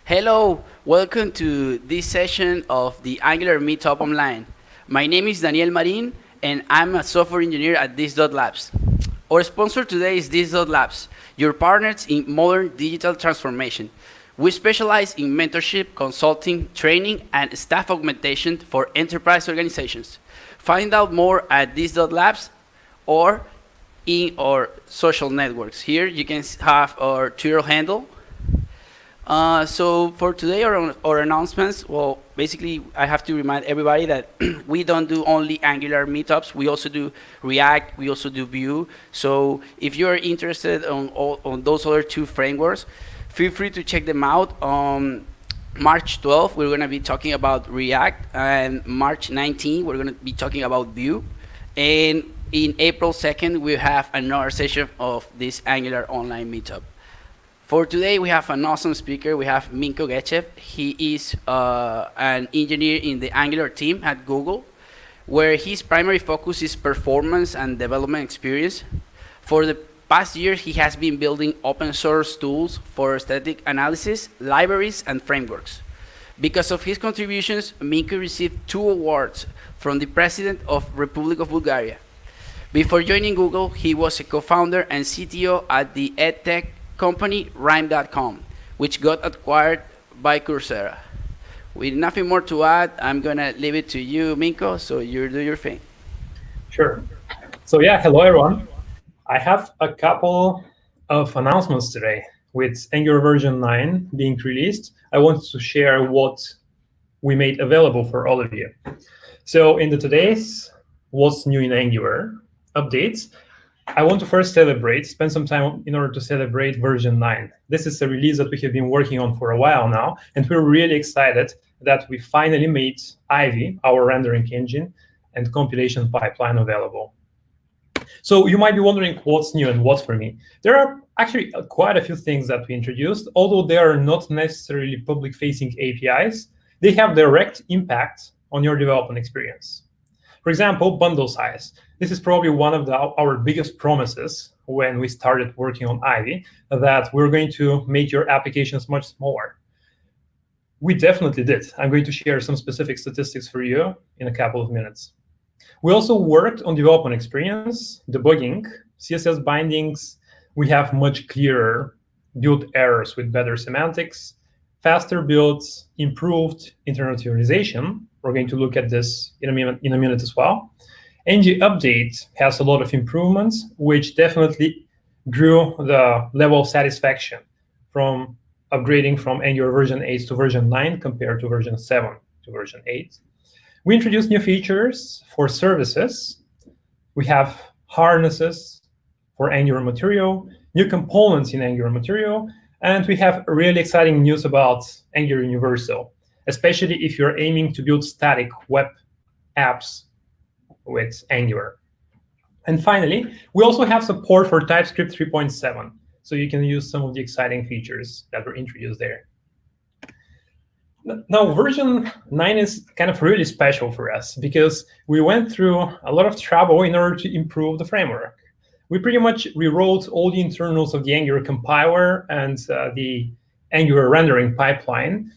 Hello, welcome to this session of the Angular Meetup Online. My name is Daniel Marin, and I'm a software engineer at This.Labs. Our sponsor today is This.Labs, your partners in modern digital transformation. We specialize in mentorship, consulting, training, and staff augmentation for enterprise organizations. Find out more at This.Labs or in our social networks. Here you can have our Twitter handle. So for today, our announcements, well, basically, I have to remind everybody that we don't do only Angular meetups. We also do React. We also do Vue. So if you're interested on those other two frameworks, feel free to check them out. March 12th, we're going to be talking about React, and March 19th, we're going to be talking about Vue. And in April 2nd, we have another session of this Angular online meetup. For today, we have an awesome speaker. We have Minko Gechev. He is an engineer in the Angular team at Google, where his primary focus is performance and development experience. For the past year, he has been building open source tools for static analysis, libraries, and frameworks. Because of his contributions, Minko received 2 awards from the President of Republic of Bulgaria. Before joining Google, he was a co-founder and CTO at the edtech company Rhyme.com, which got acquired by Coursera. With nothing more to add, I'm going to leave it to you, Minko, so you do your thing. Sure. So yeah, hello everyone. I have a couple of announcements today. With Angular version 9 being released, I wanted to share what we made available for all of you. So in today's What's New in Angular updates, I want to first spend some time in order to celebrate version 9. This is a release that we have been working on for a while now, and we're really excited that we finally made Ivy, our rendering engine, and compilation pipeline available. So you might be wondering what's new and what's for me. There are actually quite a few things that we introduced, although they are not necessarily public-facing APIs. They have direct impact on your development experience. For example, bundle size. This is probably one of our biggest promises when we started working on Ivy, that we're going to make your applications much smaller. We definitely did. I'm going to share some specific statistics for you in a couple of minutes. We also worked on development experience, debugging, CSS bindings. We have much clearer build errors with better semantics, faster builds, improved internal utilization. We're going to look at this in a minute as well. ng update has a lot of improvements, which definitely grew the level of satisfaction from upgrading from Angular version 8 to version 9 compared to version 7 to version 8. We introduced new features for services. We have harnesses for Angular Material, new components in Angular Material, and we have really exciting news about Angular Universal, especially if you're aiming to build static web apps with Angular. And finally, we also have support for TypeScript 3.7, so you can use some of the exciting features that were introduced there. Now, version 9 is kind of really special for us because we went through a lot of trouble in order to improve the framework. We pretty much rewrote all the internals of the Angular compiler and the Angular rendering pipeline,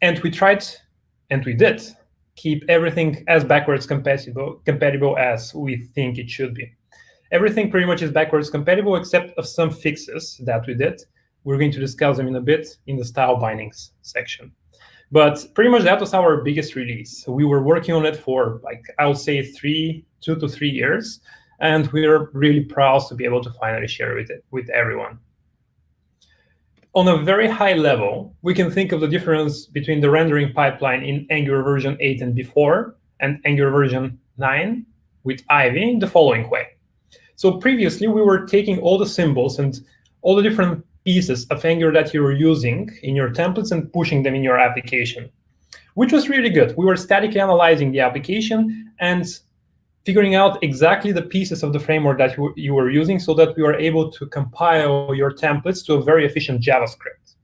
and we tried, and we did, keep everything as backwards compatible as we think it should be. Everything pretty much is backwards compatible except of some fixes that we did. We're going to discuss them in a bit in the style bindings section. But pretty much that was our biggest release. We were working on it for, I would say, 2 to 3 years, and we're really proud to be able to finally share it with everyone. On a very high level, we can think of the difference between the rendering pipeline in Angular version 8 and before and Angular version 9 with Ivy in the following way. So previously, we were taking all the symbols and all the different pieces of Angular that you were using in your templates and pushing them in your application, which was really good. We were statically analyzing the application and figuring out exactly the pieces of the framework that you were using so that we were able to compile your templates to a very efficient JavaScript.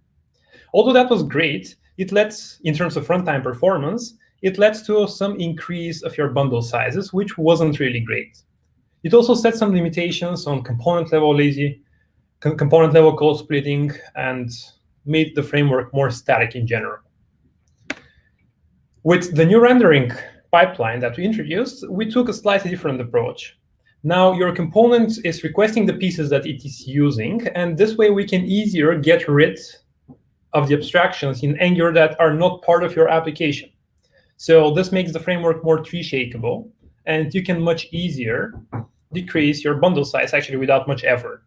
Although that was great, it led, in terms of runtime performance, it led to some increase of your bundle sizes, which wasn't really great. It also set some limitations on component level code splitting and made the framework more static in general. With the new rendering pipeline that we introduced, we took a slightly different approach. Now your component is requesting the pieces that it is using, and this way we can easier get rid of the abstractions in Angular that are not part of your application. So this makes the framework more tree shakeable, and you can much easier decrease your bundle size actually without much effort,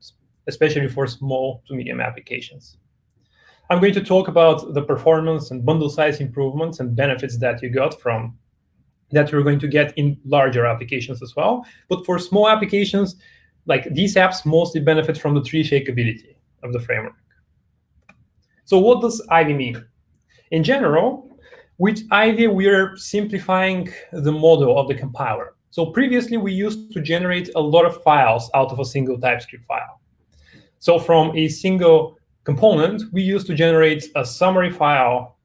especially for small to medium applications. I'm going to talk about the performance and bundle size improvements and benefits that you got from that you're going to get in larger applications as well. But for small applications, like these apps mostly benefit from the tree shakeability of the framework. So what does Ivy mean? In general, with Ivy, we're simplifying the model of the compiler. So previously, we used to generate a lot of files out of a single TypeScript file. So from a single component, we used to generate a summary file,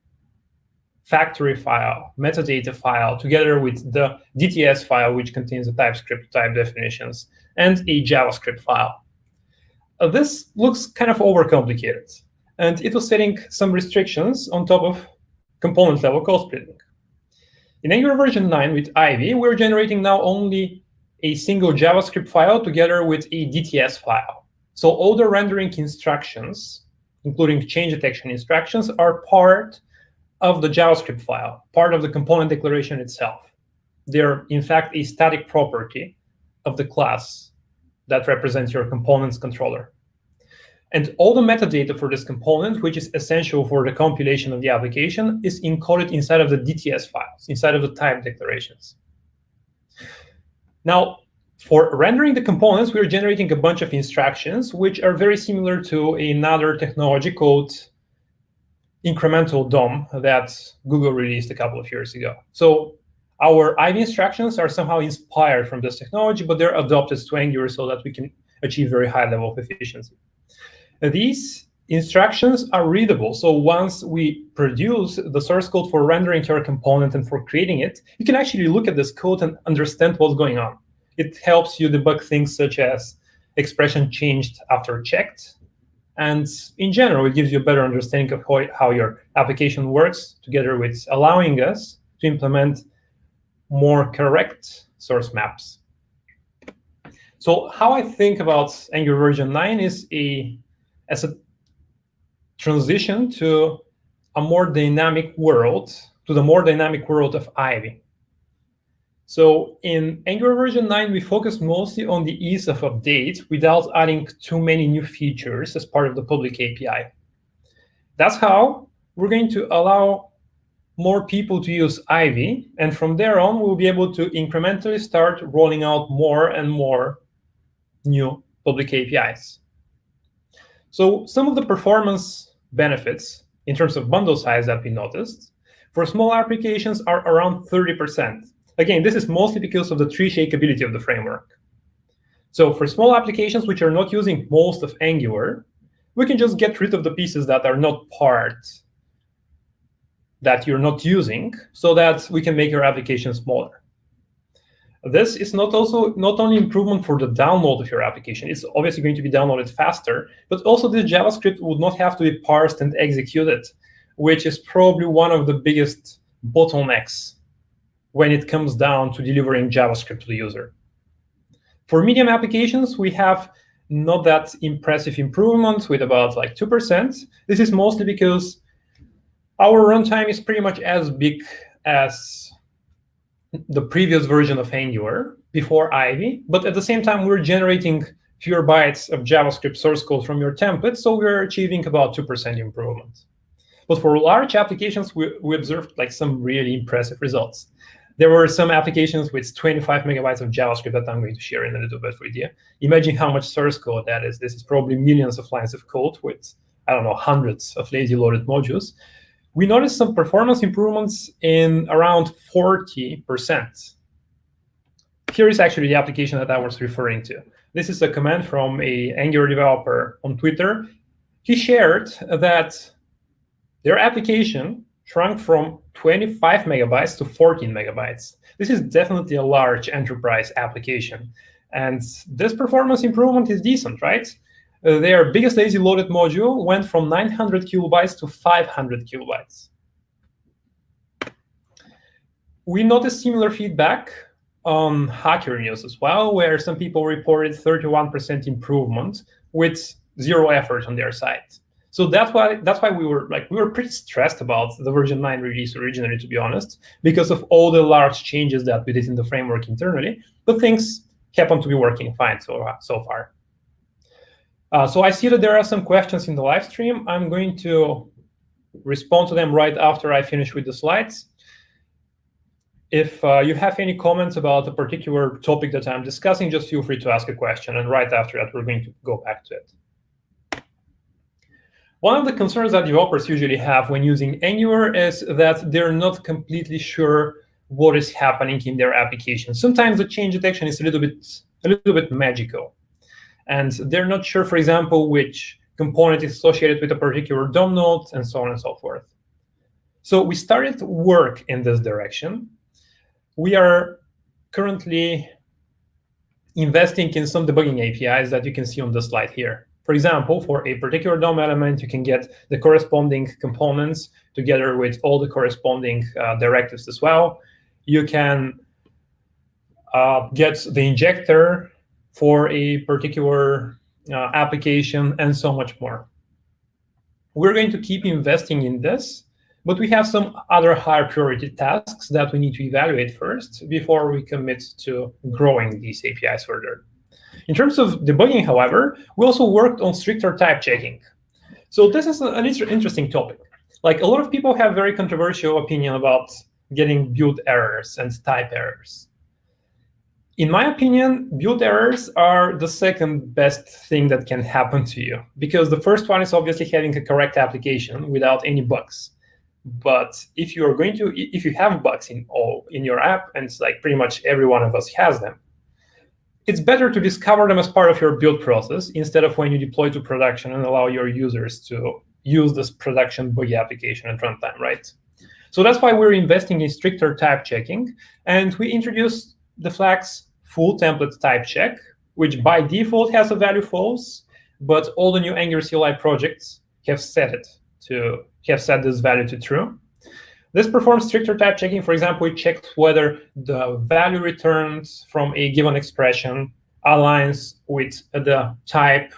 factory file, metadata file, together with the DTS file, which contains the TypeScript type definitions, and a JavaScript file. This looks kind of overcomplicated, and it was setting some restrictions on top of component-level code splitting. In Angular version 9 with Ivy, we're generating now only a single JavaScript file together with a DTS file. So all the rendering instructions, including change detection instructions, are part of the JavaScript file, part of the component declaration itself. They're, in fact, a static property of the class that represents your component's controller. And all the metadata for this component, which is essential for the compilation of the application, is encoded inside of the DTS files, inside of the type declarations. Now, for rendering the components, we're generating a bunch of instructions, which are very similar to another technology called incremental DOM that Google released a couple of years ago. So our Ivy instructions are somehow inspired from this technology, but they're adopted to Angular so that we can achieve very high level of efficiency. These instructions are readable. So once we produce the source code for rendering your component and for creating it, you can actually look at this code and understand what's going on. It helps you debug things such as expression changed after checked. And in general, it gives you a better understanding of how your application works, together with allowing us to implement more correct source maps. So how I think about Angular version 9 is as a transition to a more dynamic world, to the more dynamic world of Ivy. So in Angular version 9, we focus mostly on the ease of update without adding too many new features as part of the public API. That's how we're going to allow more people to use Ivy, and from there on, we'll be able to incrementally start rolling out more and more new public APIs. So some of the performance benefits in terms of bundle size that we noticed for small applications are around 30%. Again, this is mostly because of the tree shakeability of the framework. So for small applications which are not using most of Angular, we can just get rid of the pieces that are not part, that you're not using, so that we can make your application smaller. This is not only improvement for the download of your application, it's obviously going to be downloaded faster, but also this JavaScript would not have to be parsed and executed, which is probably one of the biggest bottlenecks when it comes down to delivering JavaScript to the user. For medium applications, we have not that impressive improvement with about like 2%. This is mostly because our runtime is pretty much as big as the previous version of Angular before Ivy, but at the same time, we're generating fewer bytes of JavaScript source code from your template, so we're achieving about 2% improvement. But for large applications, we observed like some really impressive results. There were some applications with 25 megabytes of JavaScript that I'm going to share in a little bit with you. Imagine how much source code that is. This is probably millions of lines of code with, I don't know, hundreds of lazy loaded modules. We noticed some performance improvements in around 40%. Here is actually the application that I was referring to. This is a comment from an Angular developer on Twitter. He shared that their application shrunk from 25 megabytes to 14 megabytes. This is definitely a large enterprise application. And this performance improvement is decent, right? their biggest lazy loaded module went from 900 kilobytes to 500 kilobytes. We noticed similar feedback on Hacker News as well, where some people reported 31% improvement with zero effort on their side. So that's why we were pretty stressed about the version 9 release originally, to be honest, because of all the large changes that we did in the framework internally. But things happen to be working fine so far. So I see that there are some questions in the live stream. I'm going to respond to them right after I finish with the slides. If you have any comments about a particular topic that I'm discussing, just feel free to ask a question. And right after that, we're going to go back to it. One of the concerns that developers usually have when using Angular is that they're not completely sure what is happening in their application. Sometimes the change detection is a little bit magical. And they're not sure, for example, which component is associated with a particular DOM node, and so on and so forth. So we started work in this direction. We are currently investing in some debugging APIs that you can see on the slide here. For example, for a particular DOM element, you can get the corresponding components together with all the corresponding directives as well. You can get the injector for a particular application, and so much more. We're going to keep investing in this, but we have some other higher priority tasks that we need to evaluate first before we commit to growing these APIs further. In terms of debugging, however, we also worked on stricter type checking. So this is an interesting topic. Like, a lot of people have very controversial opinion about getting build errors and type errors. In my opinion, build errors are the second best thing that can happen to you, because the first one is obviously having a correct application without any bugs. But if you have bugs in your app, and it's like pretty much every one of us has them, it's better to discover them as part of your build process instead of when you deploy to production and allow your users to use this production buggy application at runtime, right? So that's why we're investing in stricter type checking, and we introduced the flags full template type check, which by default has a value false, but all the new Angular CLI projects have set this value to true. This performs stricter type checking. For example, it checks whether the value returned from a given expression aligns with the type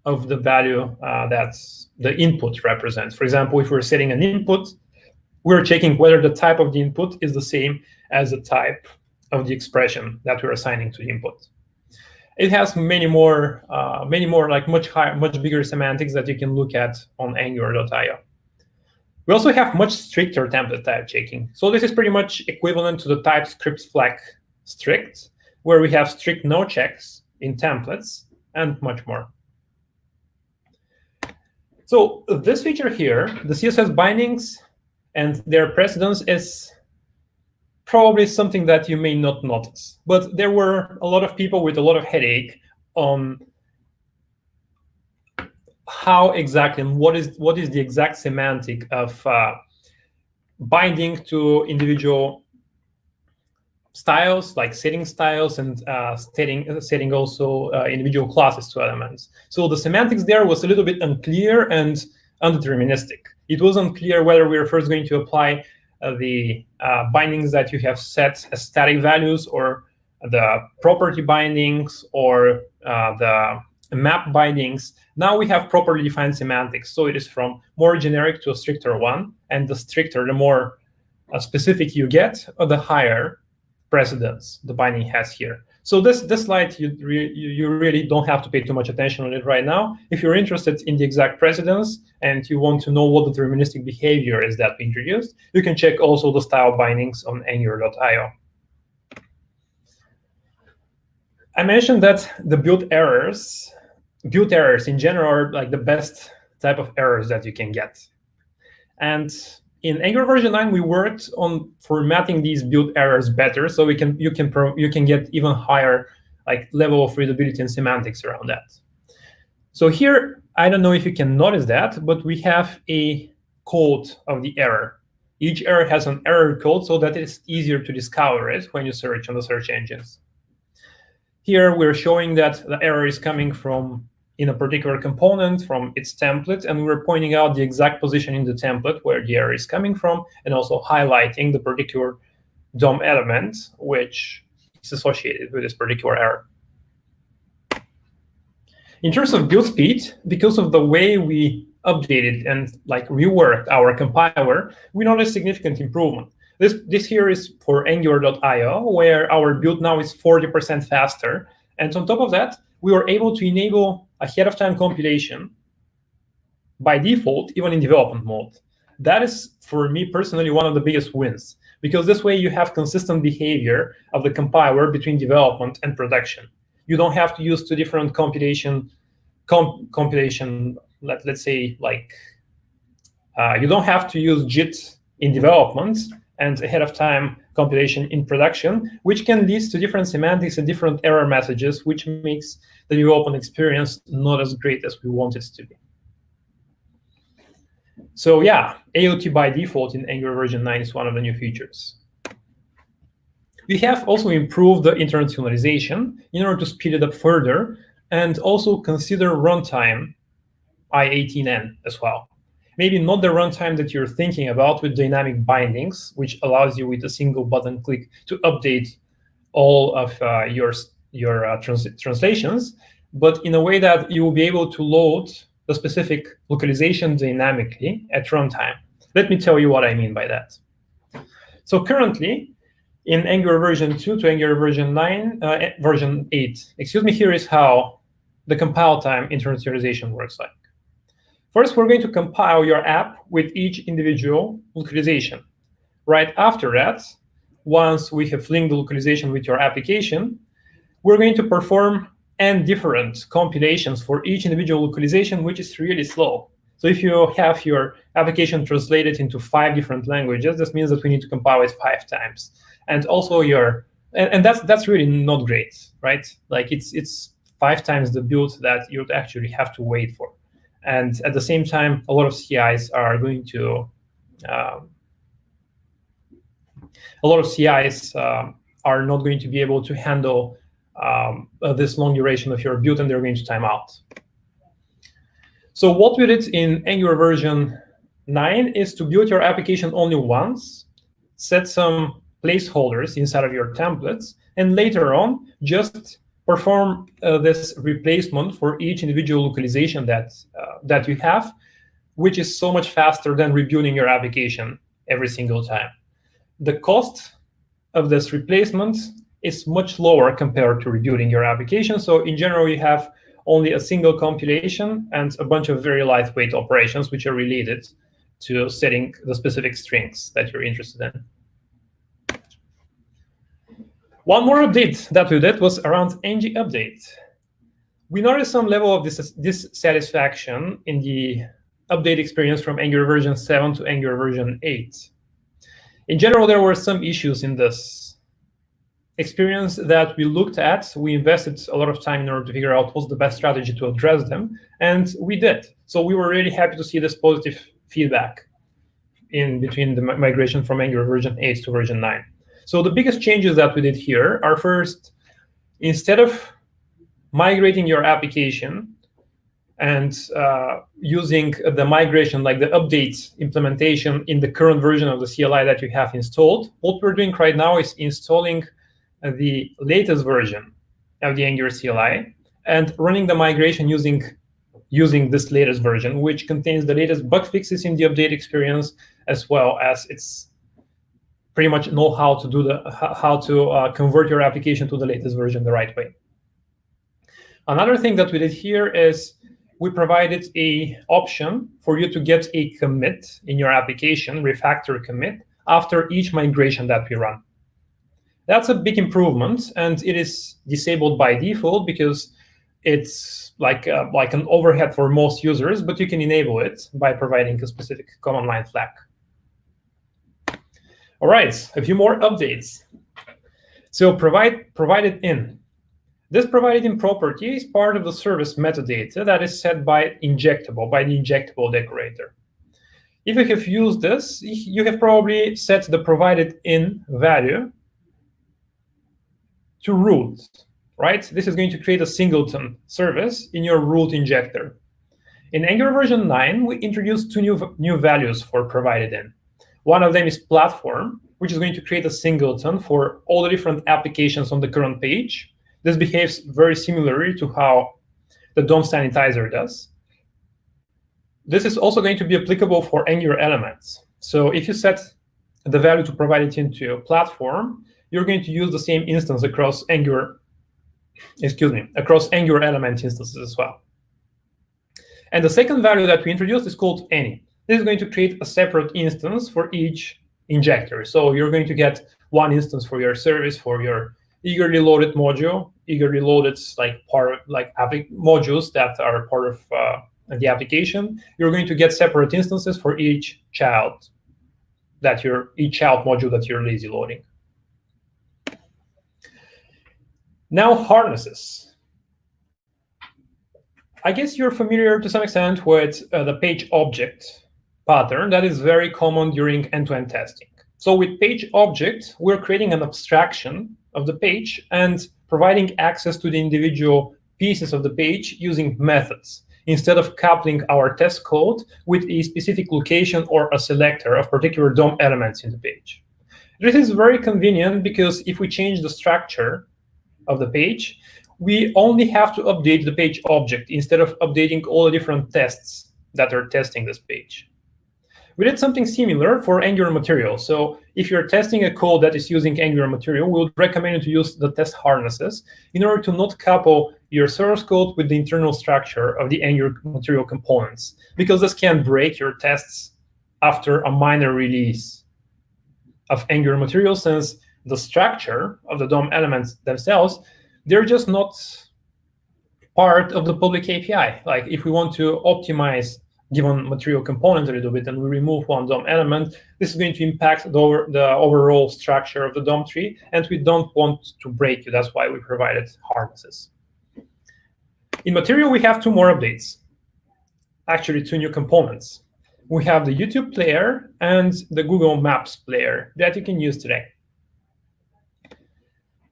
of the value that the input represents. For example, if we're setting an input, we're checking whether the type of the input is the same as the type of the expression that we're assigning to the input. It has many more, like much bigger semantics that you can look at on Angular.io. We also have much stricter template type checking. So this is pretty much equivalent to the TypeScript flag strict, where we have strict no checks in templates and much more. So this feature here, the CSS bindings and their precedence, is probably something that you may not notice. But there were a lot of people with a lot of headache on how exactly and what is the exact semantic of binding to individual styles, like setting styles, and setting also individual classes to elements. So the semantics there was a little bit unclear and undeterministic. It was unclear whether we were first going to apply the bindings that you have set as static values, or the property bindings, or the map bindings. Now we have properly defined semantics. So it is from more generic to a stricter one. And the stricter, the more specific you get, the higher precedence the binding has here. So this slide, you really don't have to pay too much attention on it right now. If you're interested in the exact precedence and you want to know what the deterministic behavior is that we introduced, you can check also the style bindings on Angular.io. I mentioned that the build errors in general are like the best type of errors that you can get. And in Angular version 9, we worked on formatting these build errors better, so you can get even higher like level of readability and semantics around that. So here, I don't know if you can notice that, but we have a code of the error. Each error has an error code so that it's easier to discover it when you search on the search engines. Here, we're showing that the error is coming from in a particular component from its template, and we're pointing out the exact position in the template where the error is coming from, and also highlighting the particular DOM element which is associated with this particular error. In terms of build speed, because of the way we updated and reworked our compiler, we noticed significant improvement. This here is for Angular.io, where our build now is 40% faster. And on top of that, we were able to enable ahead-of-time compilation by default, even in development mode. That is, for me personally, one of the biggest wins, because this way you have consistent behavior of the compiler between development and production. You don't have to use two different compilation. Let's say you don't have to use JIT in development and ahead of time compilation in production, which can lead to different semantics and different error messages, which makes the development experience not as great as we want it to be. So yeah, AOT by default in Angular version 9 is one of the new features. We have also improved the internationalization in order to speed it up further, and also consider runtime I18N as well. Maybe not the runtime that you're thinking about with dynamic bindings, which allows you with a single button click to update all of your translations, but in a way that you will be able to load the specific localization dynamically at runtime. Let me tell you what I mean by that. So currently, in Angular version 2 to Angular version 8, here is how the compile time internationalization works like. First, we're going to compile your app with each individual localization. Right after that, once we have linked the localization with your application, we're going to perform n different compilations for each individual localization, which is really slow. So if you have your application translated into 5 different languages, this means that we need to compile it 5 times. And also and that's really not great, right? Like it's 5 times the build that you'd actually have to wait for. And at the same time, a lot of CIs are going to are not going to be able to handle this long duration of your build, and they're going to time out. So what we did in Angular version 9 is to build your application only once, set some placeholders inside of your templates, and later on just perform this replacement for each individual localization that you have, which is so much faster than rebuilding your application every single time. The cost of this replacement is much lower compared to rebuilding your application. So in general, you have only a single compilation and a bunch of very lightweight operations which are related to setting the specific strings that you're interested in. One more update that we did was around ng update. We noticed some level of dissatisfaction in the update experience from Angular version 7 to Angular version 8. In general, there were some issues in this experience that we looked at. We invested a lot of time in order to figure out what's the best strategy to address them, and we did. So we were really happy to see this positive feedback in between the migration from Angular version 8 to version 9. So the biggest changes that we did here are, first, instead of migrating your application and using the migration, like the update implementation in the current version of the CLI that you have installed, what we're doing right now is installing the latest version of the Angular CLI and running the migration using this latest version, which contains the latest bug fixes in the update experience, as well as it's pretty much know how to convert your application to the latest version the right way. Another thing that we did here is we provided an option for you to get a commit in your application, refactor commit, after each migration that we run. That's a big improvement, and it is disabled by default because it's like an overhead for most users, but you can enable it by providing a specific command line flag. All right, a few more updates. So provided in. This provided in property is part of the service metadata that is set by the injectable decorator. If you have used this, you have probably set the provided in value to root. right? This is going to create a singleton service in your root injector. In Angular version 9, we introduced two new values for provided in. One of them is platform, which is going to create a singleton for all the different applications on the current page. This behaves very similarly to how the DOM sanitizer does. This is also going to be applicable for Angular elements. So if you set the value to provide it into a platform, you're going to use the same instance across Angular element instances as well. And the second value that we introduced is called any. This is going to create a separate instance for each injector. So you're going to get one instance for your service, for your eagerly loaded module, eagerly loaded modules that are part of the application. You're going to get separate instances for each child module that you're lazy loading. Now, harnesses. I guess you're familiar to some extent with the page object pattern that is very common during end-to-end testing. So with page object, we're creating an abstraction of the page and providing access to the individual pieces of the page using methods, instead of coupling our test code with a specific location or a selector of particular DOM elements in the page. This is very convenient because if we change the structure of the page, we only have to update the page object instead of updating all the different tests that are testing this page. We did something similar for Angular material. So if you're testing a code that is using Angular material, we would recommend you to use the test harnesses in order to not couple your source code with the internal structure of the Angular material components, because this can break your tests after a minor release of Angular material, since the structure of the DOM elements themselves, they're just not part of the public API. Like if we want to optimize given material component a little bit and we remove one DOM element, this is going to impact the overall structure of the DOM tree, and we don't want to break it. That's why we provided harnesses. In material, we have two more updates. Actually, two new components. We have the YouTube player and the Google Maps player that you can use today.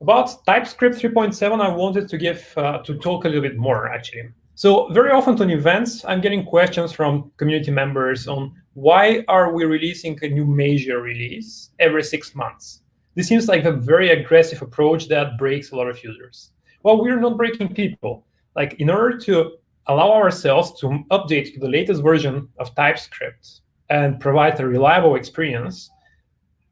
About TypeScript 3.7, I wanted to talk a little bit more, actually. So very often on events, I'm getting questions from community members on why are we releasing a new major release every 6 months? This seems like a very aggressive approach that breaks a lot of users. Well, we're not breaking people. Like in order to allow ourselves to update to the latest version of TypeScript and provide a reliable experience,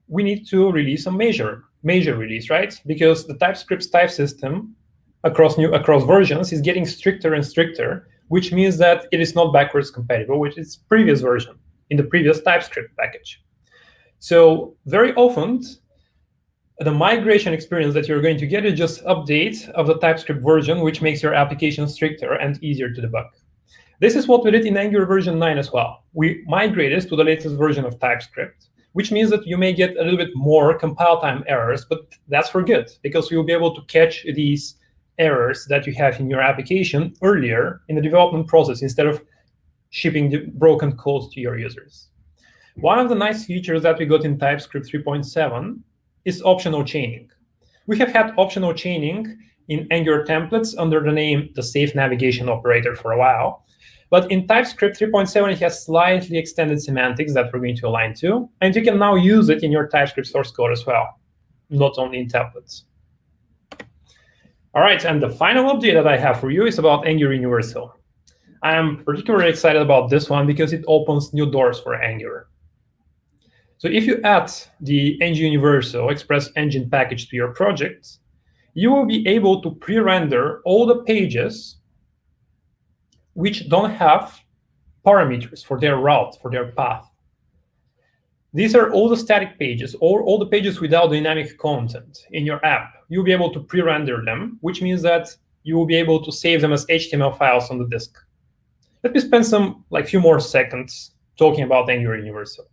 we need to release a major release, right? Because the TypeScript's type system across versions is getting stricter and stricter, which means that it is not backwards compatible with its previous version in the previous TypeScript package. So very often, the migration experience that you're going to get is just update of the TypeScript version, which makes your application stricter and easier to debug. This is what we did in Angular version 9 as well. We migrated to the latest version of TypeScript, which means that you may get a little bit more compile time errors, but that's for good, because you'll be able to catch these errors that you have in your application earlier in the development process instead of shipping the broken code to your users. One of the nice features that we got in TypeScript 3.7 is optional chaining. We have had optional chaining in Angular templates under the name the safe navigation operator for a while. But in TypeScript 3.7, it has slightly extended semantics that we're going to align to. And you can now use it in your TypeScript source code as well, not only in templates. All right, and the final update that I have for you is about Angular Universal. I am particularly excited about this one because it opens new doors for Angular. So if you add the ng Universal Express Engine package to your project, you will be able to pre-render all the pages which don't have parameters for their route, for their path. These are all the static pages, or all the pages without dynamic content in your app. You'll be able to pre-render them, which means that you will be able to save them as HTML files on the disk. Let me spend few more seconds talking about Angular Universal.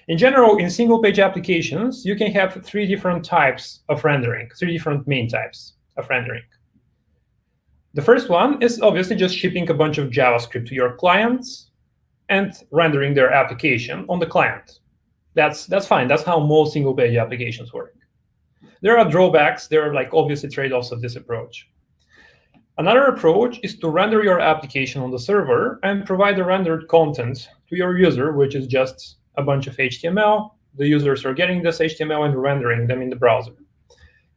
In general, in single-page applications, you can have three different types of rendering, three different main types of rendering. The first one is obviously just shipping a bunch of JavaScript to your clients and rendering their application on the client. That's fine. That's how most single-page applications work. There are drawbacks. There are obviously trade-offs of this approach. Another approach is to render your application on the server and provide the rendered content to your user, which is just a bunch of HTML. The users are getting this HTML and rendering them in the browser.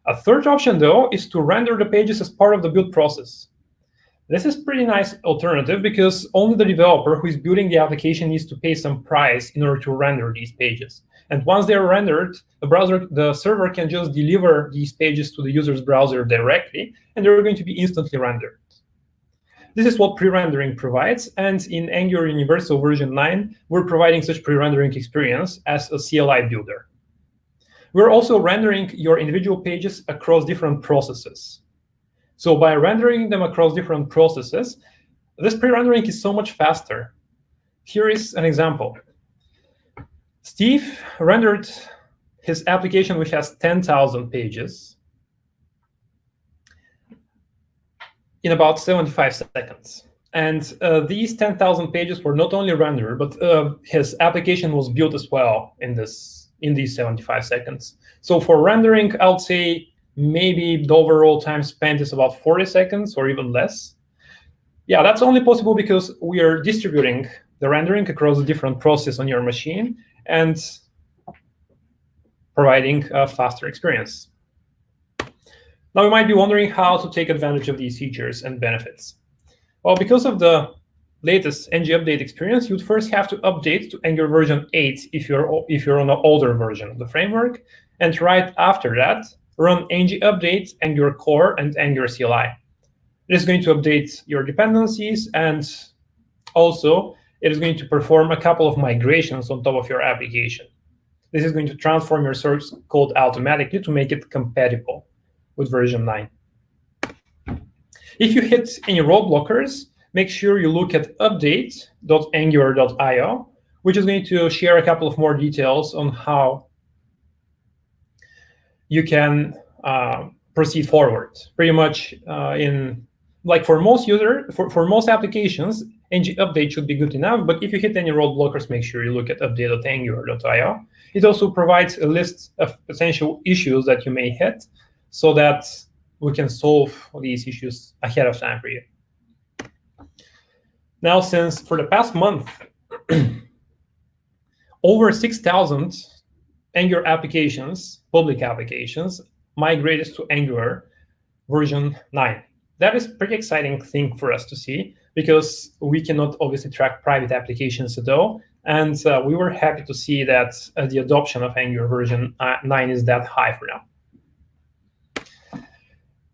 A third option, though, is to render the pages as part of the build process. This is a pretty nice alternative because only the developer who is building the application needs to pay some price in order to render these pages. And once they're rendered, the server can just deliver these pages to the user's browser directly, and they're going to be instantly rendered. This is what pre-rendering provides, and in Angular Universal version 9, we're providing such pre-rendering experience as a CLI builder. We're also rendering your individual pages across different processes. So by rendering them across different processes, this pre-rendering is so much faster. Here is an example. Steve rendered his application, which has 10,000 pages, in about 75 seconds. And these 10,000 pages were not only rendered, but his application was built as well in these 75 seconds. So for rendering, I would say maybe the overall time spent is about 40 seconds or even less. Yeah, that's only possible because we are distributing the rendering across the different processes on your machine and providing a faster experience. Now, you might be wondering how to take advantage of these features and benefits. Well, because of the latest ng update experience, you'd first have to update to Angular version 8 if you're on an older version of the framework, and right after that, run ng update, Angular core, and Angular CLI. It is going to update your dependencies, and also it is going to perform a couple of migrations on top of your application. This is going to transform your source code automatically to make it compatible with version 9. If you hit any roadblockers, make sure you look at update.angular.io, which is going to share a couple of more details on how you can proceed forward. Pretty much for most applications, ng update should be good enough, but if you hit any roadblockers, make sure you look at update.angular.io. It also provides a list of potential issues that you may hit so that we can solve these issues ahead of time for you. Now, since for the past month, over 6,000 Angular applications, public applications, migrated to Angular version 9. That is a pretty exciting thing for us to see because we cannot obviously track private applications at all. And we were happy to see that the adoption of Angular version 9 is that high for now.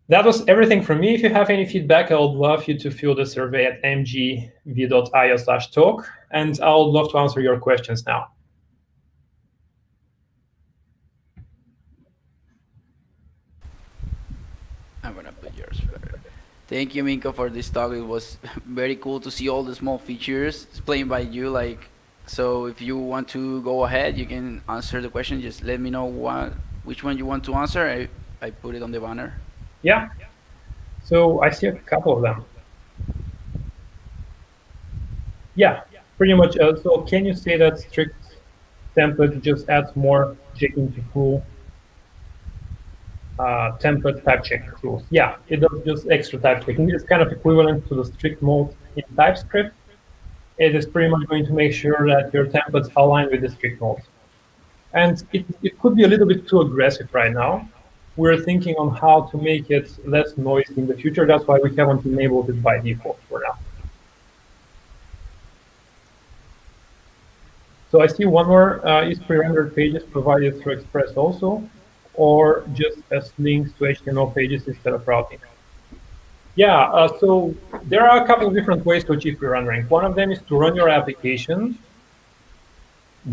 That was everything from me. If you have any feedback, I would love you to fill the survey at mgv.io/talk, and I would love to answer your questions now. I'm gonna put yours first. Thank you, Minko, for this talk. It was very cool to see all the small features explained by you. So if you want to go ahead, you can answer the question. Just let me know which one you want to answer. I put it on the banner. Yeah. So I see a couple of them. Yeah, pretty much. So can you say that strict template just adds more checking to cool template type check rules? Yeah, it does just extra type checking. It's kind of equivalent to the strict mode in TypeScript. It is pretty much going to make sure that your templates align with the strict mode. And it could be a little bit too aggressive right now. We're thinking on how to make it less noisy in the future. That's why we haven't enabled it by default for now. So I see one more. Is pre-rendered pages provided through Express also, or just as links to HTML pages instead of routing? Yeah, so there are a couple of different ways to achieve pre-rendering. One of them is to run your application,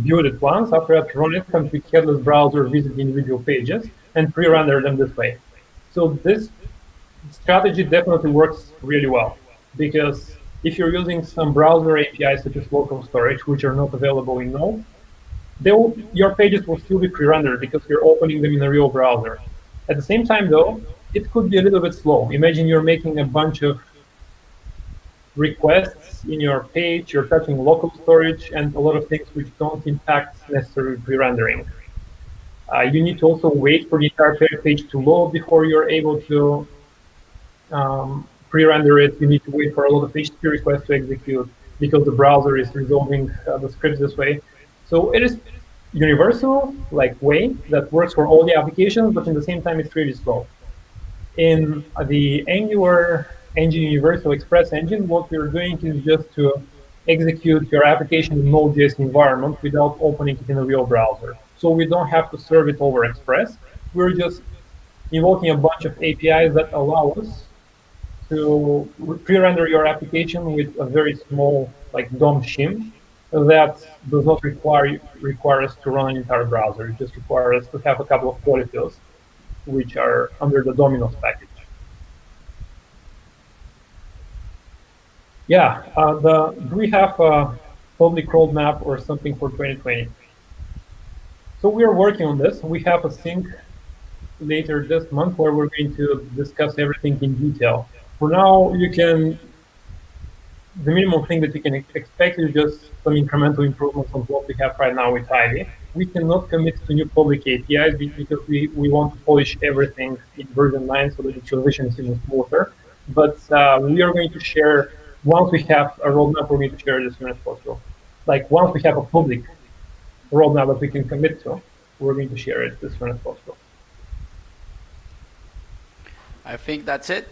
build it once, after that run it, come to the headless browser, visit the individual pages, and pre-render them this way. So this strategy definitely works really well, because if you're using some browser APIs such as local storage, which are not available in Node, your pages will still be pre-rendered because you're opening them in a real browser. At the same time, though, it could be a little bit slow. Imagine you're making a bunch of requests in your page, you're touching local storage, and a lot of things which don't impact necessarily pre-rendering. You need to also wait for the entire page to load before you're able to pre-render it, you need to wait for a lot of HTTP requests to execute because the browser is resolving the scripts this way. So it is universal way that works for all the applications, but in the same time it's really slow. In the Angular engine Universal Express engine, what we're doing is just to execute your application in Node.js environment without opening it in a real browser. So we don't have to serve it over Express. We're just invoking a bunch of APIs that allow us to pre-render your application with a very small DOM shim that does not require us to run an entire browser. It just requires us to have a couple of polyfills which are under the Dominoes package. Yeah, do we have a public roadmap or something for 2020? So we are working on this. We have a sync later this month where we're going to discuss everything in detail. For now, the minimum thing that you can expect is just some incremental improvements on what we have right now with Ivy. We cannot commit to new public APIs because we want to polish everything in version 9 so that the transition is even smoother. But we are going to share, once we have a roadmap, we're going to share it as soon as possible. Once we have a public roadmap that we can commit to, we're going to share it as soon as possible. I think that's it.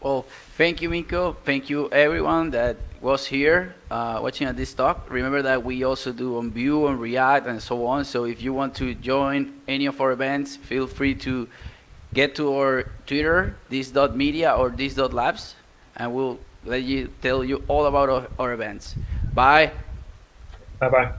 Well, thank you, Minko. Thank you, everyone that was here watching at this talk. Remember that we also do on Vue, on React, and so on. So if you want to join any of our events, feel free to get to our Twitter, this.media or this.labs, and we'll tell you all about our events. Bye. Bye-bye.